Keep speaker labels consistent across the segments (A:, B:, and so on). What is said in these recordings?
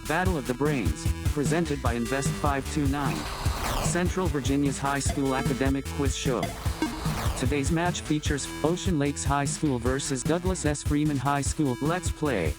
A: Battle of the Brains, presented by Invest 529. Central Virginia's high school academic quiz show. Today's match features Ocean Lakes High School versus Douglas S. Freeman High School. Let's play.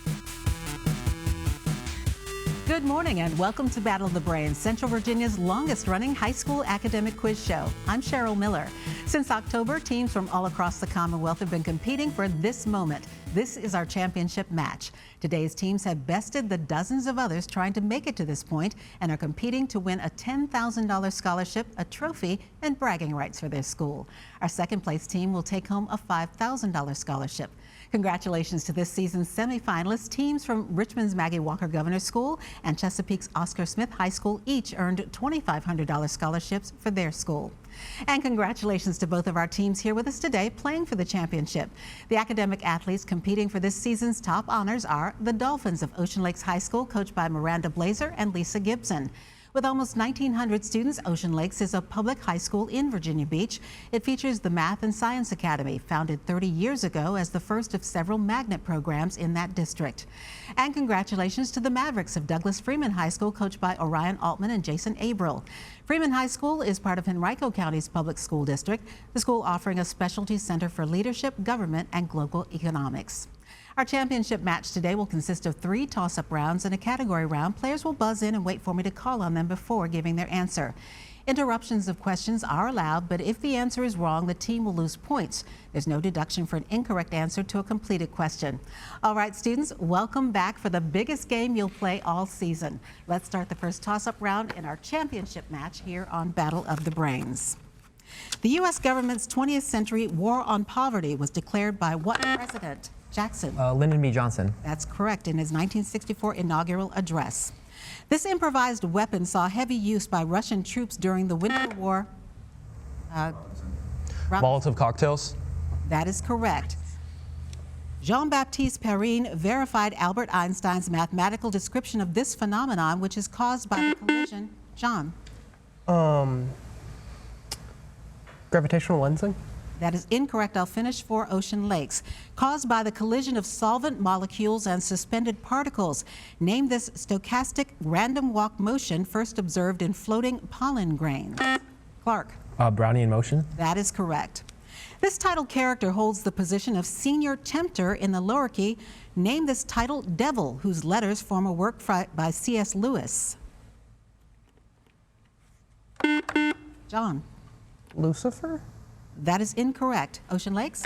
B: Good morning and welcome to Battle of the Brains, Central Virginia's longest-running high school academic quiz show. I'm Cheryl Miller. Since October, teams from all across the Commonwealth have been competing for this moment. This is our championship match. Today's teams have bested the dozens of others trying to make it to this point and are competing to win a $10,000 scholarship, a trophy, and bragging rights for their school. Our second-place team will take home a $5,000 scholarship. Congratulations to this season's semifinalists. Teams from Richmond's Maggie Walker Governor School and Chesapeake's Oscar Smith High School each earned $2,500 scholarships for their school. And congratulations to both of our teams here with us today playing for the championship. The academic athletes competing for this season's top honors are the Dolphins of Ocean Lakes High School, coached by Miranda Blazer and Lisa Gibson. With almost 1,900 students, Ocean Lakes is a public high school in Virginia Beach. It features the Math and Science Academy, founded 30 years ago as the first of several magnet programs in that district. And congratulations to the Mavericks of Douglas Freeman High School, coached by Orion Altman and Jason Abril. Freeman High School is part of Henrico County's public school district, the school offering a specialty center for leadership, government, and global economics. Our championship match today will consist of 3 toss-up rounds and a category round. Players will buzz in and wait for me to call on them before giving their answer. Interruptions of questions are allowed, but if the answer is wrong, the team will lose points. There's no deduction for an incorrect answer to a completed question. All right, students, welcome back for the biggest game you'll play all season. Let's start the first toss-up round in our championship match here on Battle of the Brains. The U.S. government's 20th century war on poverty was declared by what president? Jackson.
C: Lyndon B. Johnson.
B: That's correct, in his 1964 inaugural address. This improvised weapon saw heavy use by Russian troops during the Winter War.
C: Molotov cocktails.
B: That is correct. Jean-Baptiste Perrine verified Albert Einstein's mathematical description of this phenomenon, which is caused by the collision. John.
D: Gravitational lensing.
B: That is incorrect. I'll finish for Ocean Lakes. Caused by the collision of solvent molecules and suspended particles. Name this stochastic random walk motion first observed in floating pollen grains. Clark.
C: Brownian motion.
B: That is correct. This titled character holds the position of senior tempter in the lower key. Name this titled devil whose letters form a work by C.S. Lewis. John.
D: Lucifer?
B: That is incorrect. Ocean Lakes?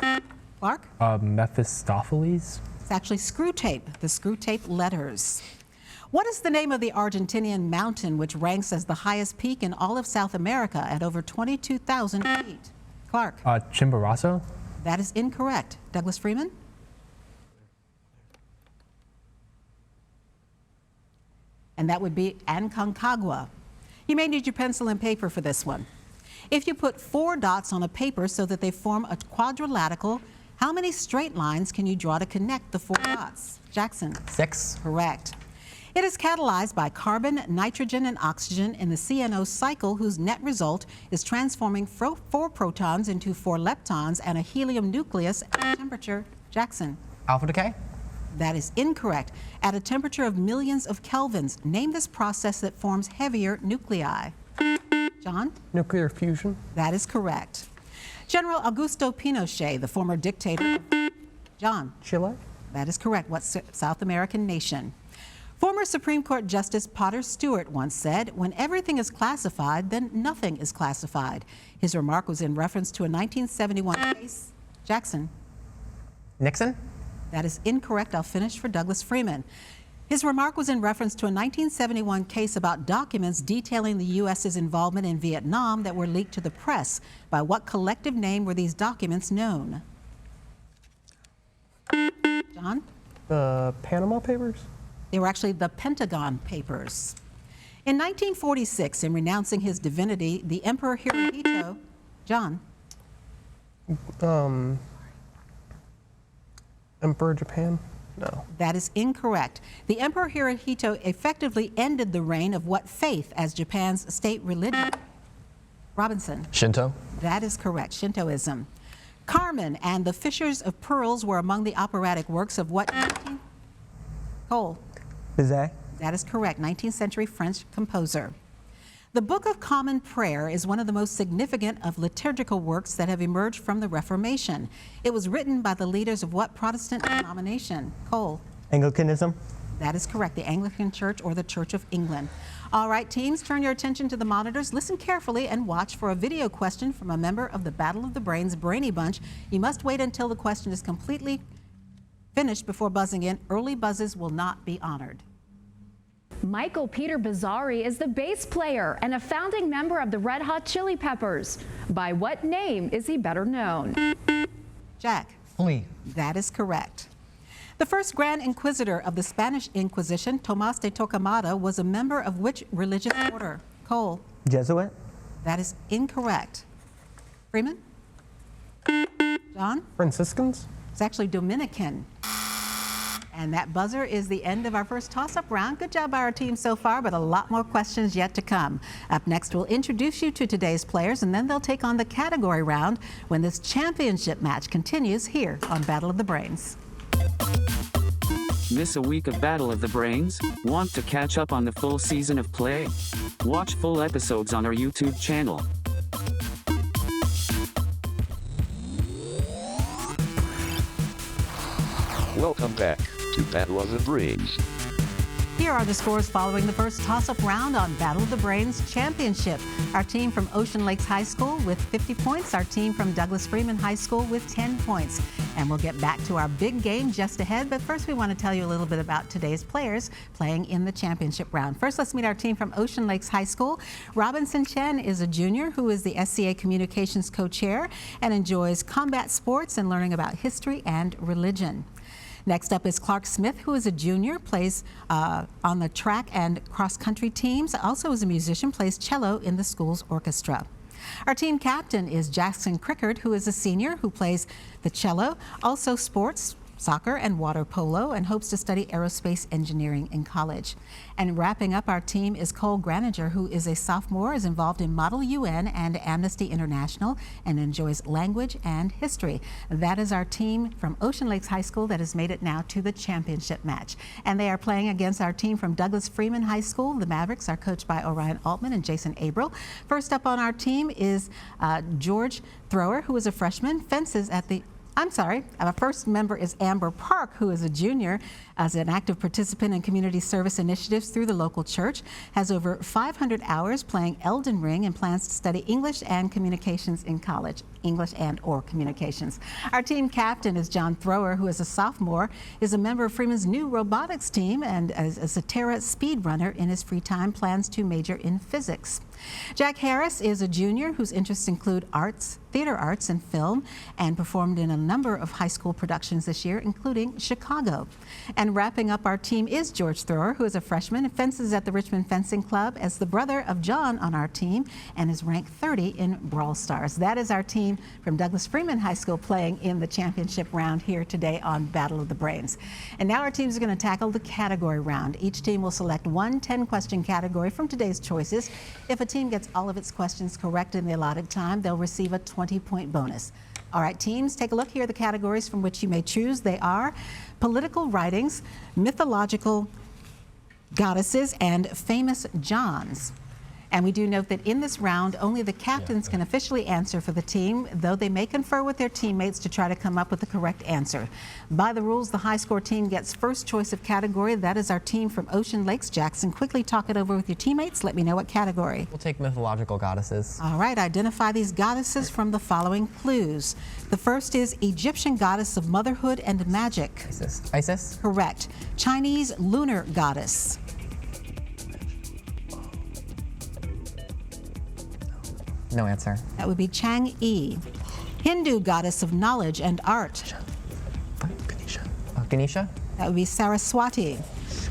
B: Clark?
C: Mephistopheles.
B: It's actually screw tape, the screw tape letters. What is the name of the Argentinian mountain which ranks as the highest peak in all of South America at over 22,000 feet? Clark?
C: Chimborazo.
B: That is incorrect. Douglas Freeman? And that would be Aconcagua. You may need your pencil and paper for this one. If you put 4 dots on a paper so that they form a quadrilateral, how many straight lines can you draw to connect the 4 dots? Jackson.
C: 6.
B: Correct. It is catalyzed by carbon, nitrogen, and oxygen in the CNO cycle, whose net result is transforming 4 protons into 4 leptons and a helium nucleus at a temperature. Jackson.
C: Alpha decay.
B: That is incorrect. At a temperature of millions of kelvins, name this process that forms heavier nuclei. John?
D: Nuclear fusion.
B: That is correct. General Augusto Pinochet, the former dictator. John?
D: Chile.
B: That is correct. What South American nation? Former Supreme Court Justice Potter Stewart once said, "When everything is classified, then nothing is classified." His remark was in reference to a 1971 case. Jackson?
C: Nixon.
B: That is incorrect. I'll finish for Douglas Freeman. His remark was in reference to a 1971 case about documents detailing the U.S.'s involvement in Vietnam that were leaked to the press. By what collective name were these documents known? John?
D: The Panama Papers?
B: They were actually the Pentagon Papers. In 1946, in renouncing his divinity, the Emperor Hirohito, John?
D: Emperor Japan? No.
B: That is incorrect. The Emperor Hirohito effectively ended the reign of what faith as Japan's state religion? Robinson.
C: Shinto.
B: That is correct. Shintoism. Carmen and the Fishers of Pearls were among the operatic works of what? Cole.
C: Bizet.
B: That is correct, 19th century French composer. The Book of Common Prayer is one of the most significant of liturgical works that have emerged from the Reformation. It was written by the leaders of what Protestant denomination? Cole.
E: Anglicanism.
B: That is correct, the Anglican Church or the Church of England. All right, teams, turn your attention to the monitors, listen carefully, and watch for a video question from a member of the Battle of the Brains Brainy Bunch. You must wait until the question is completely finished before buzzing in. Early buzzes will not be honored.
F: Michael Peter Bizzarri is the bass player and a founding member of the Red Hot Chili Peppers. By what name is he better known?
B: Jack.
E: Flea.
B: That is correct. The first Grand Inquisitor of the Spanish Inquisition, Tomás de Torquemada, was a member of which religious order? Cole.
E: Jesuit.
B: That is incorrect. Freeman? John?
D: Franciscans?
B: It's actually Dominican. And that buzzer is the end of our first toss-up round. Good job by our team so far, but a lot more questions yet to come. Up next, we'll introduce you to today's players, and then they'll take on the category round when this championship match continues here on Battle of the Brains.
A: Miss a week of Battle of the Brains? Want to catch up on the full season of play? Watch full episodes on our YouTube channel.
G: Welcome back to Battle of the Brains.
B: Here are the scores following the first toss-up round on Battle of the Brains Championship. Our team from Ocean Lakes High School with 50 points. Our team from Douglas Freeman High School with 10 points. And we'll get back to our big game just ahead. But first, we want to tell you a little bit about today's players playing in the championship round. First, let's meet our team from Ocean Lakes High School. Robinson Chen is a junior who is the SCA Communications co-chair and enjoys combat sports and learning about history and religion. Next up is Clark Smith, who is a junior, plays on the track and cross-country teams, also is a musician, plays cello in the school's orchestra. Our team captain is Jackson Crickard, who is a senior who plays the cello, also sports, soccer and water polo, and hopes to study aerospace engineering in college. And wrapping up our team is Cole Graninger, who is a sophomore, is involved in Model UN and Amnesty International, and enjoys language and history. That is our team from Ocean Lakes High School that has made it now to the championship match. And they are playing against our team from Douglas Freeman High School. The Mavericks are coached by Orion Altman and Jason Abril. First up on our team is George Thrower, who is a freshman, fences at the our first member is Amber Park, who is a junior, as an active participant in community service initiatives through the local church, has over 500 hours playing Elden Ring and plans to study English and communications in college, English and/or communications. Our team captain is John Thrower, who is a sophomore, is a member of Freeman's new robotics team, and as a Terra speedrunner in his free time, plans to major in physics. Jack Harris is a junior whose interests include arts, theater arts, and film, and performed in a number of high school productions this year, including Chicago. And wrapping up our team is George Thrower, who is a freshman and fences at the Richmond Fencing Club as the brother of John on our team and is ranked 30 in Brawl Stars. That is our team from Douglas Freeman High School playing in the championship round here today on Battle of the Brains. And now our teams are going to tackle the category round. Each team will select one 10-question category from today's choices. If a team gets all of its questions correct in the allotted time, they'll receive a 20-point bonus. All right, teams, take a look. Here are the categories from which you may choose. They are political writings, mythological goddesses, and famous Johns. And we do note that in this round, only the captains can officially answer for the team, though they may confer with their teammates to try to come up with the correct answer. By the rules, the high score team gets first choice of category. That is our team from Ocean Lakes. Jackson, quickly talk it over with your teammates. Let me know what category.
C: We'll take mythological goddesses.
B: All right, identify these goddesses from the following clues. The first is Egyptian goddess of motherhood and magic.
C: Isis?
B: Correct. Chinese lunar goddess.
C: No answer.
B: That would be Chang'e. Hindu goddess of knowledge and art.
C: Ganesha?
B: That would be Saraswati.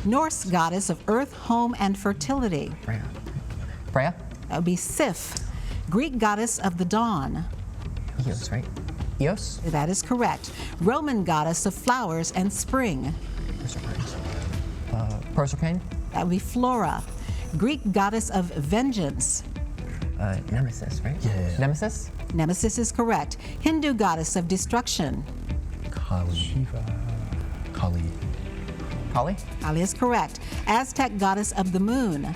B: Norse goddess of earth, home, and fertility.
C: Freya?
B: That would be Sif. Greek goddess of the dawn.
C: Eos, right? Eos?
B: That is correct. Roman goddess of flowers and spring.
C: Proserpine?
B: That would be Flora. Greek goddess of vengeance.
C: Nemesis, right? Yeah. Nemesis?
B: Nemesis is correct. Hindu goddess of destruction.
H: Kali.
C: Kali?
B: Kali is correct. Aztec goddess of the moon.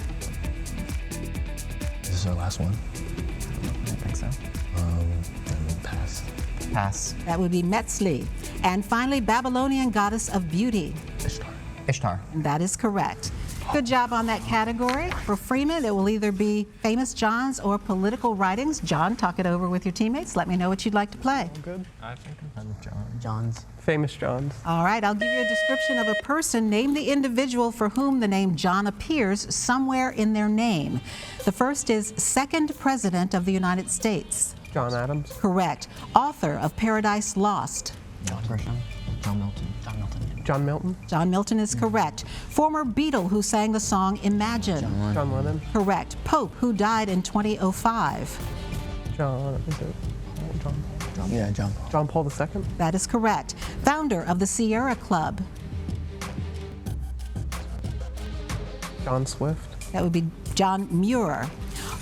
E: This is our last one.
C: I don't think so.
E: Then pass.
C: Pass.
B: That would be Metzli. And finally, Babylonian goddess of beauty.
E: Ishtar.
C: Ishtar.
B: And that is correct. Good job on that category. For Freeman, it will either be famous Johns or political writings. John, talk it over with your teammates. Let me know what you'd like to play.
D: Good.
C: I think I'm John's.
D: Famous Johns.
B: All right, I'll give you a description of a person. Name the individual for whom the name John appears somewhere in their name. The first is second President of the United States.
D: John Adams.
B: Correct. Author of Paradise Lost.
C: John Grisham. John Milton.
D: John Milton.
B: John Milton is correct. Former Beatle who sang the song Imagine.
D: John Lennon.
B: Correct. Pope who died in 2005.
D: John. Is it John?
E: Yeah, John.
D: John Paul II.
B: That is correct. Founder of the Sierra Club.
D: John Swift.
B: That would be John Muir.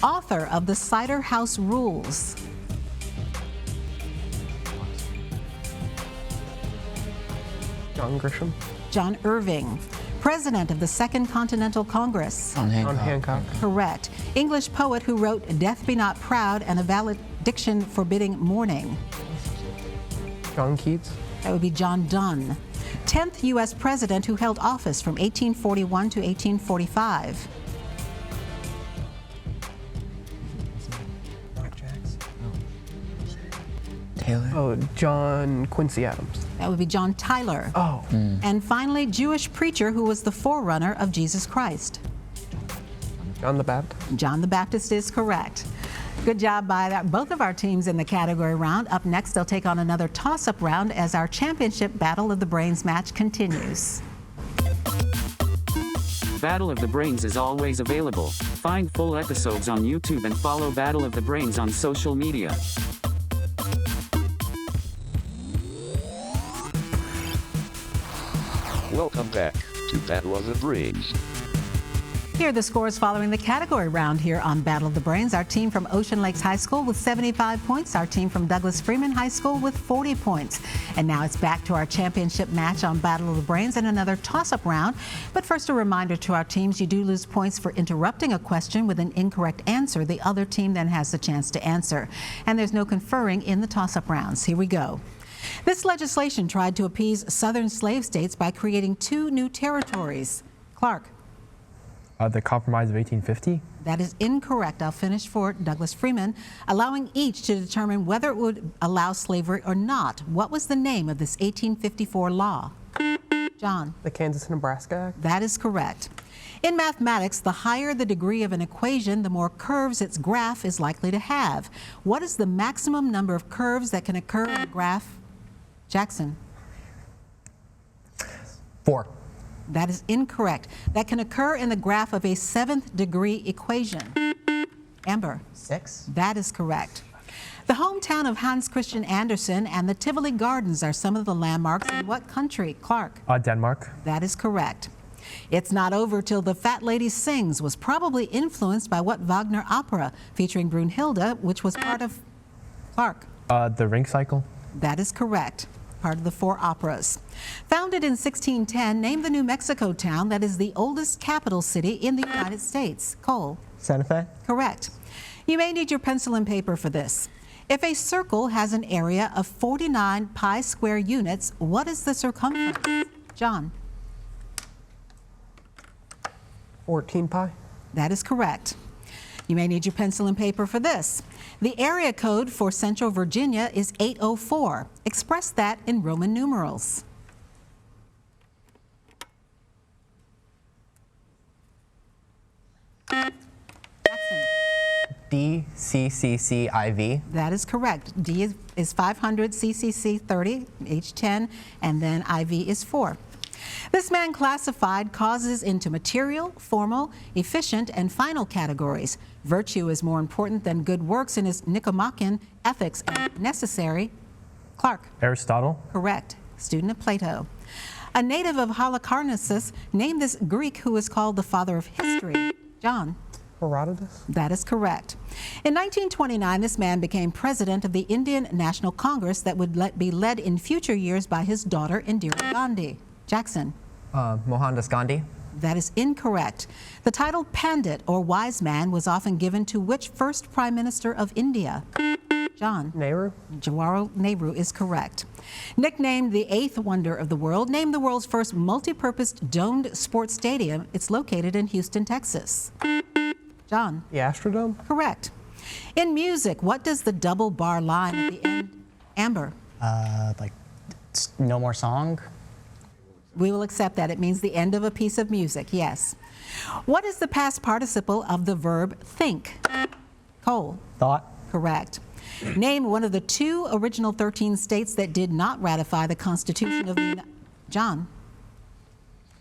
B: Author of the Cider House Rules.
D: John Grisham.
B: John Irving. President of the Second Continental Congress.
C: John
D: John
C: Hancock.
D: Hancock.
B: Correct. English poet who wrote Death Be Not Proud and a valediction forbidding mourning.
D: John Keats.
B: That would be John Donne. 10th U.S. president who held office from 1841 to 1845.
C: Taylor.
D: Oh, John Quincy Adams.
B: That would be John Tyler.
D: Oh,
B: And finally, Jewish preacher who was the forerunner of Jesus Christ.
D: John the Baptist.
B: John the Baptist is correct. Good job by both of our teams in the category round. Up next, they'll take on another toss-up round as our championship Battle of the Brains match continues.
A: Battle of the Brains is always available. Find full episodes on YouTube and follow Battle of the Brains on social media.
G: Welcome back to Battle of the Brains.
B: Here are the scores following the category round here on Battle of the Brains. Our team from Ocean Lakes High School with 75 points. Our team from Douglas Freeman High School with 40 points. And now it's back to our championship match on Battle of the Brains and another toss-up round. But first, a reminder to our teams, you do lose points for interrupting a question with an incorrect answer. The other team then has the chance to answer. And there's no conferring in the toss-up rounds. Here we go. This legislation tried to appease southern slave states by creating 2 new territories. Clark.
H: The Compromise of 1850?
B: That is incorrect. I'll finish for Douglas Freeman. Allowing each to determine whether it would allow slavery or not. What was the name of this 1854 law? John.
D: The Kansas-Nebraska Act.
B: That is correct. In mathematics, the higher the degree of an equation, the more curves its graph is likely to have. What is the maximum number of curves that can occur in a graph? Jackson.
C: 4.
B: That is incorrect. That can occur in the graph of a 7th degree equation. Amber.
C: 6.
B: That is correct. The hometown of Hans Christian Andersen and the Tivoli Gardens are some of the landmarks in what country? Clark.
H: Denmark.
B: That is correct. It's Not Over Till the Fat Lady Sings was probably influenced by what Wagner opera featuring Brunhilde, which was part of Clark.
H: The Ring Cycle.
B: That is correct. Part of the 4 operas. Founded in 1610, name the New Mexico town that is the oldest capital city in the United States. Cole.
C: Santa Fe.
B: Correct. You may need your pencil and paper for this. If a circle has an area of 49 pi square units, what is the circumference? John.
D: 14 pi.
B: That is correct. You may need your pencil and paper for this. The area code for Central Virginia is 804. Express that in Roman numerals. Jackson.
C: DCCCIV.
B: That is correct. D is 500, CCC 30, H10, and then IV is 4. This man classified causes into material, formal, efficient, and final categories. Virtue is more important than good works in his Nicomachean Ethics and necessary. Clark.
H: Aristotle.
B: Correct. Student of Plato. A native of Halicarnassus named this Greek who is called the father of history. John.
D: Herodotus.
B: That is correct. In 1929, this man became president of the Indian National Congress that would be led in future years by his daughter, Indira Gandhi. Jackson.
C: Mohandas Gandhi.
B: That is incorrect. The title Pandit or wise man was often given to which first Prime Minister of India? John.
D: Nehru.
B: Jawaharlal Nehru is correct. Nicknamed the eighth wonder of the world, name the world's first multi-purpose domed sports stadium. It's located in Houston, Texas. John.
D: The Astrodome.
B: Correct. In music, what does the double bar line at the end? Amber.
C: Like, no more song.
B: We will accept that. It means the end of a piece of music, yes. What is the past participle of the verb think? Cole.
C: Thought.
B: Correct. Name one of the two original 13 states that did not ratify the Constitution of the United States. John.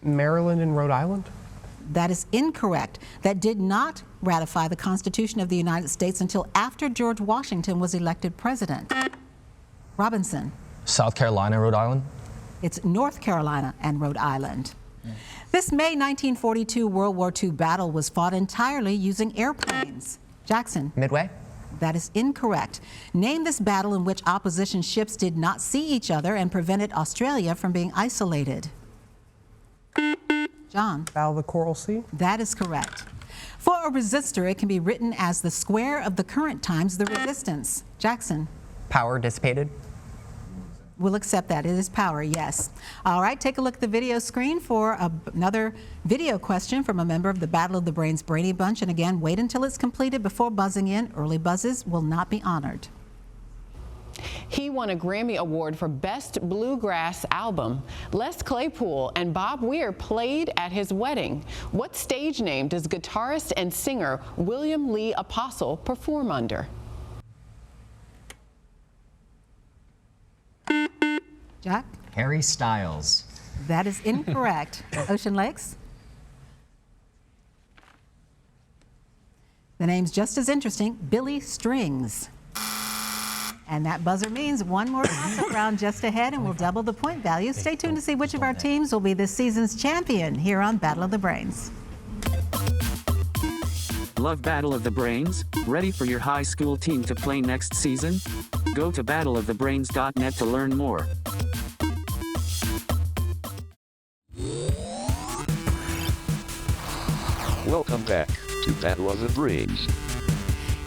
D: Maryland and Rhode Island.
B: That is incorrect. That did not ratify the Constitution of the United States until after George Washington was elected president. Robinson.
E: South Carolina, Rhode Island.
B: It's North Carolina and Rhode Island. This May 1942 World War II battle was fought entirely using airplanes. Jackson.
C: Midway.
B: That is incorrect. Name this battle in which opposition ships did not see each other and prevented Australia from being isolated. John.
D: Battle of the Coral Sea.
B: That is correct. For a resistor, it can be written as the square of the current times the resistance. Jackson.
C: Power dissipated.
B: We'll accept that. It is power, yes. All right, take a look at the video screen for another video question from a member of the Battle of the Brains Brady Bunch. And again, wait until it's completed before buzzing in. Early buzzes will not be honored.
I: He won a Grammy Award for Best Bluegrass Album. Les Claypool and Bob Weir played at his wedding. What stage name does guitarist and singer William Lee Apostle perform under?
B: Jack?
J: Harry Styles.
B: That is incorrect. Ocean Lakes? The name's just as interesting, Billy Strings. And that buzzer means one more toss-up round just ahead, and we'll double the point value. Stay tuned to see which of our teams will be this season's champion here on Battle of the Brains.
A: Love Battle of the Brains? Ready for your high school team to play next season? Go to battleofthebrains.net to learn more.
G: Welcome back to Battle of the Brains.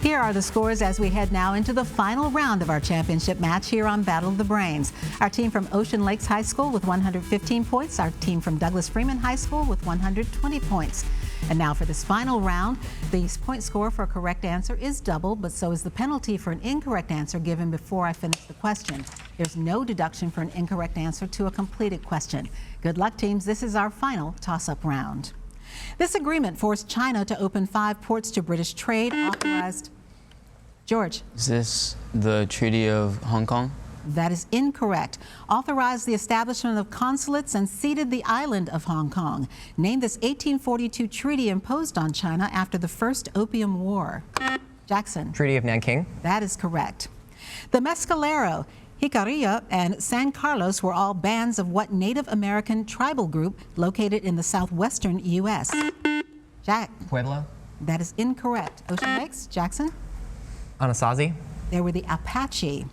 B: Here are the scores as we head now into the final round of our championship match here on Battle of the Brains. Our team from Ocean Lakes High School with 115 points. Our team from Douglas Freeman High School with 120 points. And now for this final round, the point score for a correct answer is double, but so is the penalty for an incorrect answer given before I finish the question. There's no deduction for an incorrect answer to a completed question. Good luck, teams. This is our final toss-up round. This agreement forced China to open 5 ports to British trade, authorized. George.
C: Is this the Treaty of Hong Kong?
B: That is incorrect. Authorized the establishment of consulates and ceded the island of Hong Kong. Name this 1842 treaty imposed on China after the First Opium War. Jackson.
C: Treaty of Nanking.
B: That is correct. The Mescalero, Jicarilla, and San Carlos were all bands of what Native American tribal group located in the southwestern U.S.? Jack.
J: Pueblo.
B: That is incorrect. Ocean Lakes. Jackson.
C: Anasazi.
B: They were the Apache.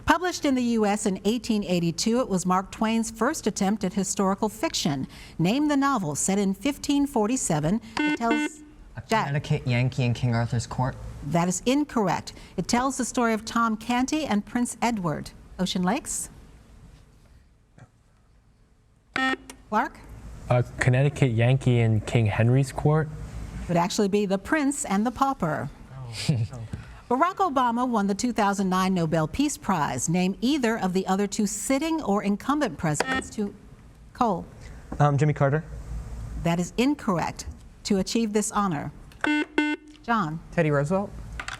B: Published in the U.S. in 1882, it was Mark Twain's first attempt at historical fiction. Name the novel set in 1547. It tells
J: Connecticut Yankee in King Arthur's Court.
B: That is incorrect. It tells the story of Tom Canty and Prince Edward. Ocean Lakes? Clark?
H: Connecticut Yankee in King Henry's Court.
B: It would actually be The Prince and the Pauper. Barack Obama won the 2009 Nobel Peace Prize. Name either of the other 2 sitting or incumbent presidents to Cole.
H: Jimmy Carter.
B: That is incorrect. To achieve this honor. John.
D: Teddy Roosevelt.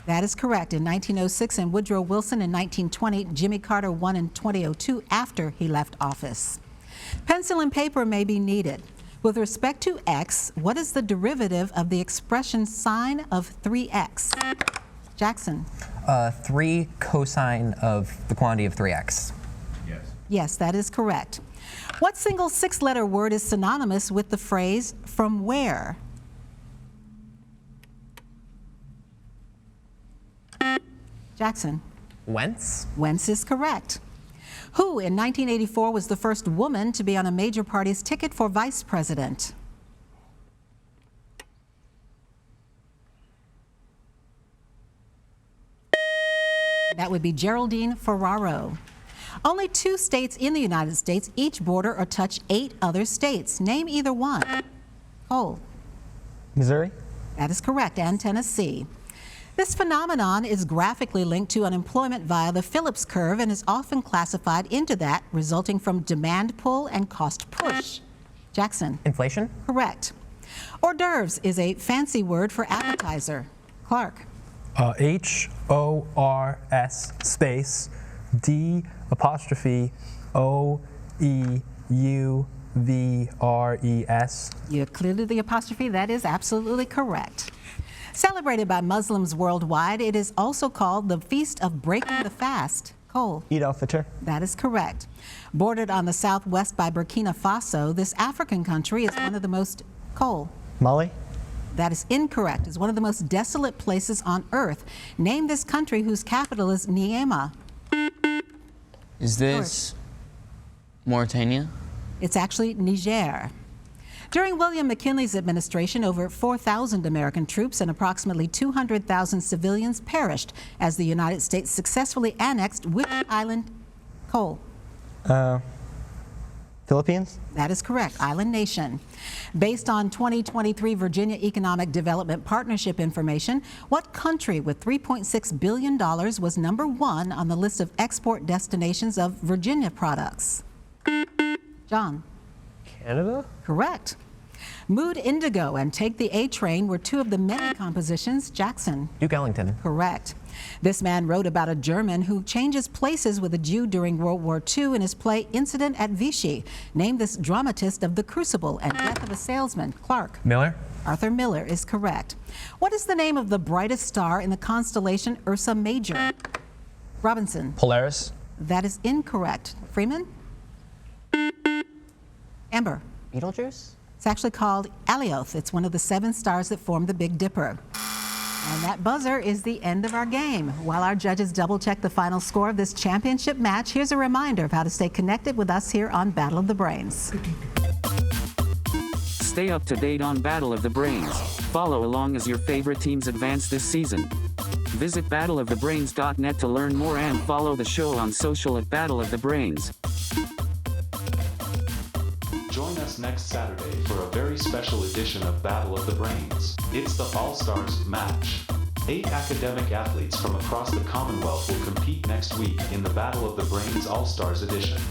B: That is correct. In 1906 and Woodrow Wilson in 1920, Jimmy Carter won in 2002 after he left office. Pencil and paper may be needed. With respect to x, what is the derivative of the expression sine of 3x? Jackson.
C: 3 cosine of the quantity of 3x.
B: Yes, that is correct. What single 6-letter word is synonymous with the phrase from where? Jackson.
C: Whence.
B: Whence is correct. Who in 1984 was the first woman to be on a major party's ticket for vice president? That would be Geraldine Ferraro. Only 2 states in the United States each border or touch 8 other states. Name either one. Cole.
C: Missouri?
B: That is correct, and Tennessee. This phenomenon is graphically linked to unemployment via the Phillips curve and is often classified into that, resulting from demand pull and cost push. Jackson.
C: Inflation?
B: Correct. Hors d'oeuvres is a fancy word for appetizer. Clark.
H: HORS space D'_OEUVRES.
B: You cleared the apostrophe. That is absolutely correct. Celebrated by Muslims worldwide, it is also called the Feast of Breaking the Fast. Cole.
C: Eid al-Fitr?
B: That is correct. Bordered on the southwest by Burkina Faso, this African country is one of the most, Cole.
C: Mali?
B: That is incorrect. It's one of the most desolate places on earth. Name this country whose capital is Niamey.
K: Is this Mauritania?
B: It's actually Niger. During William McKinley's administration, over 4,000 American troops and approximately 200,000 civilians perished as the United States successfully annexed which island? Cole.
C: Philippines?
B: That is correct, island nation. Based on 2023 Virginia Economic Development Partnership information, what country with $3.6 billion was #1 on the list of export destinations of Virginia products? John.
D: Canada?
B: Correct. Mood Indigo and Take the A Train were 2 of the many compositions. Jackson.
C: Duke Ellington.
B: Correct. This man wrote about a German who changes places with a Jew during World War II in his play Incident at Vichy. Name this dramatist of The Crucible and Death of a Salesman. Clark.
H: Miller?
B: Arthur Miller is correct. What is the name of the brightest star in the constellation Ursa Major? Robinson.
E: Polaris?
B: That is incorrect. Freeman? Amber.
J: Beetlejuice?
B: It's actually called Alioth. It's one of the 7 stars that form the Big Dipper. And that buzzer is the end of our game. While our judges double-check the final score of this championship match, here's a reminder of how to stay connected with us here on Battle of the Brains.
A: Stay up to date on Battle of the Brains. Follow along as your favorite teams advance this season. Visit battleofthebrains.net to learn more and follow the show on social at Battle of the Brains.
L: Join us next Saturday for a very special edition of Battle of the Brains. It's the All-Stars match. 8 academic athletes from across the Commonwealth will compete next week in the Battle of the Brains All-Stars edition.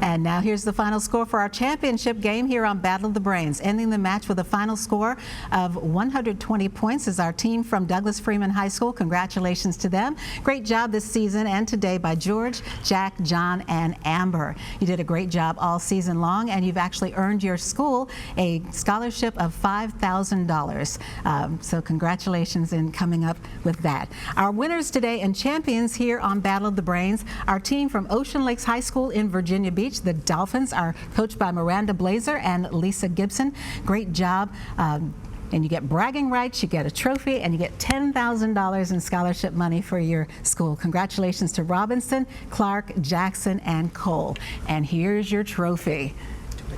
B: And now here's the final score for our championship game here on Battle of the Brains. Ending the match with a final score of 120 points is our team from Douglas Freeman High School. Congratulations to them. Great job this season and today by George, Jack, John, and Amber. You did a great job all season long, and you've actually earned your school a scholarship of $5,000. So congratulations in coming up with that. Our winners today and champions here on Battle of the Brains, our team from Ocean Lakes High School in Virginia Beach. The Dolphins are coached by Miranda Blazer and Lisa Gibson. Great job. And you get bragging rights, you get a trophy, and you get $10,000 in scholarship money for your school. Congratulations to Robinson, Clark, Jackson, and Cole. And here's your trophy.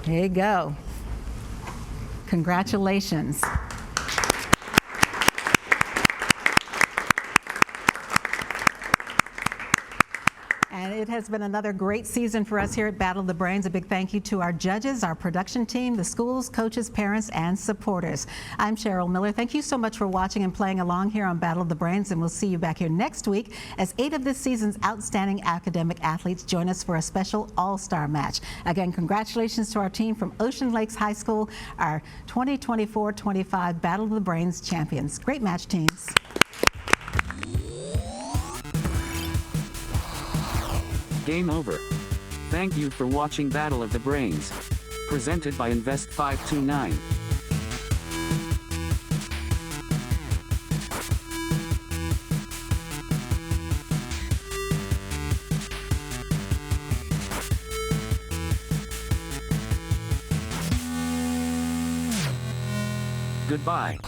B: Here you go. Congratulations. And it has been another great season for us here at Battle of the Brains. A big thank you to our judges, our production team, the schools, coaches, parents, and supporters. I'm Cheryl Miller. Thank you so much for watching and playing along here on Battle of the Brains, and we'll see you back here next week as 8 of this season's outstanding academic athletes join us for a special all-star match. Again, congratulations to our team from Ocean Lakes High School, our 2024-25 Battle of the Brains champions. Great match, teams.
A: Game over. Thank you for watching Battle of the Brains. Presented by Invest 529. Goodbye.